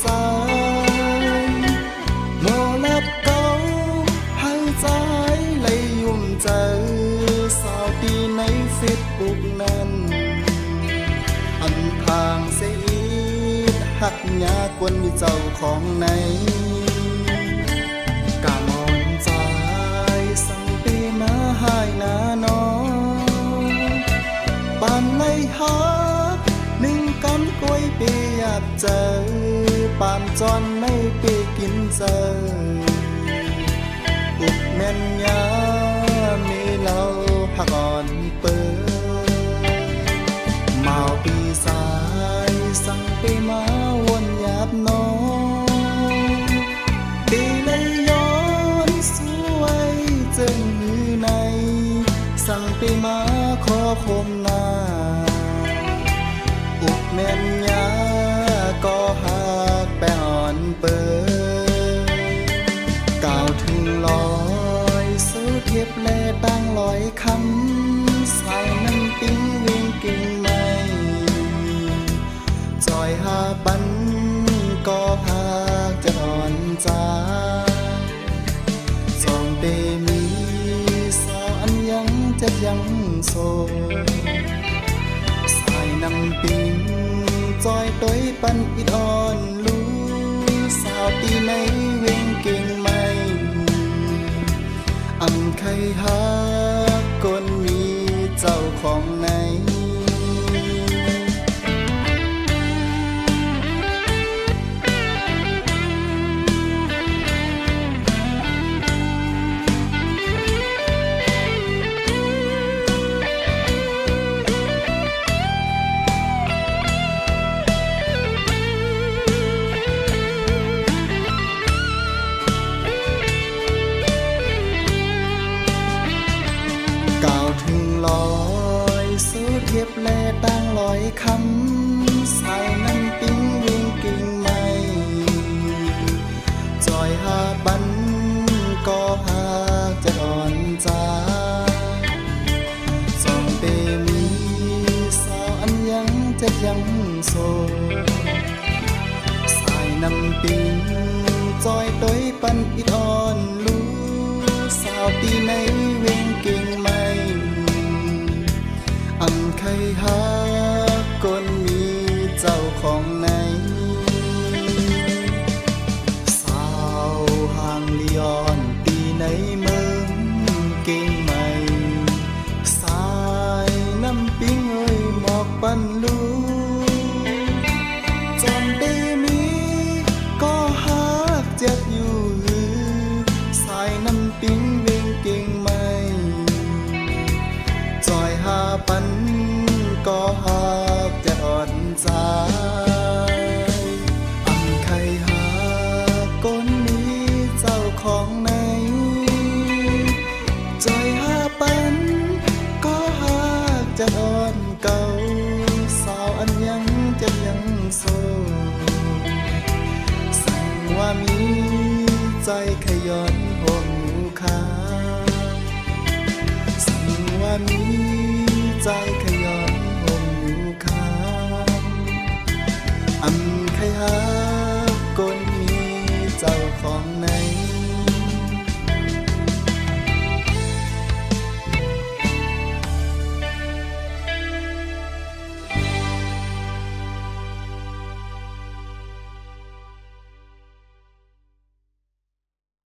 สายโมลับเก่าให้ใจเลยยุ่มเจอสาวตีในเฟซบุ๊กนั้นอันทางเสียหักยากวนมีเจ้าของในกะมอนใจสั่งปีมาให้นาน้องปานในฮักหนึ่งกำกล้วยเปียดเจอปานจอนในเปีกินเจออุกแม่นยามีเราหักอ่อนเปิดมาปีสายสั่งปีมาวนหยาบน้องปีเลยย้อนสวยจึงมือในสั่งปีมาขอคมหน้าอุกแม่นยาก็หักแปอ่อนเปิดก้าวถึงลอยสู้เทียบแลตั้งลอยคำสายนั้นปิ้งเวียงกิ่งไม้จอยหาปันก็หักจะอ่อนใจจองเตมีสาวอันยังจะยังโซสายนำปิงจอยต้อยปันอิดอ่อนลูสาวตีในเวียงกิ่งไม้อันใครหักคนมีเจ้าของในก้าวถึงลอยสู้เทียบแลตั้งลอยคำสายนั้นปิ้งเวียงกิ่งไม้จอยหาปันก็หักจะอ่อนใจจองเตมีสาวอันยังจะยังโซสายนำปิ้งจอยต้อยปันอิดอ่อนลูสาวตีในเวียงกิ่งไม้อันใครหักคนมีเจ้าของในสาวห่างลีออนตีในเมืองเก่งใหม่สายน้ำปิ้งเอ้ยหมอกปันลูจอมเตมีก็หักเจ็บอยู่สายน้ำปิ้งเวียงเก่งใหม่จอยหาปันก็หักจะอ่อนใจอันใครหาคนนี้เจ้าของในจอยหาปันก็หักจะอ่อนเก่าสาวอันยังจะยังโซสั่งว่ามีใจขย้อนห่วงหูขาสั่งว่ามีใจ